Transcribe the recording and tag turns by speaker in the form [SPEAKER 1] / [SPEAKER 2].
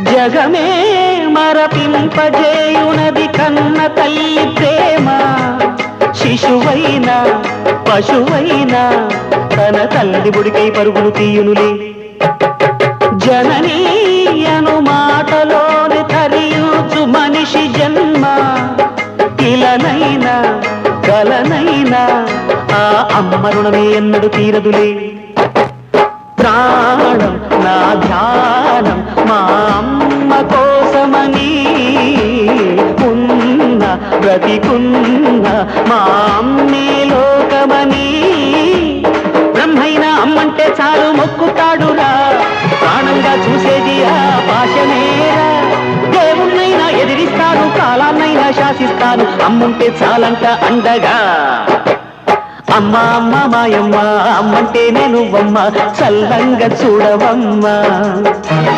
[SPEAKER 1] జగమే మరపింపజేయునది కన్న తల్లి ప్రేమ. శిశువైనా పశువైనా తన తల్లి బుడికై పరుగులు తీయునులే. జననీ అను మాటలోని తరియుచు మనిషి జన్మ. ఇలనైనా కలనైనా ఆ అమ్మ రుణమే ఎన్నడు తీరదులే. ప్రాణం నా ధ్యానం మా అమ్మ కోసమని, ఉన్న బ్రతికున్న మా అమ్మే లోకమని. బ్రహ్మైనా అమ్మంటే చాలు మొక్కుతాడురా, ప్రాణంగా చూసేది ఆ పాశమేరా. దేవుణ్ణైనా ఎదిరిస్తాను, కాలాన్నైనా శాసిస్తాను, అమ్ముంటే చాలంట అండగా. అమ్మ అమ్మ మాయమ్మ, అమ్మంటే నేను అమ్మ, చల్లంగా చూడవమ్మ.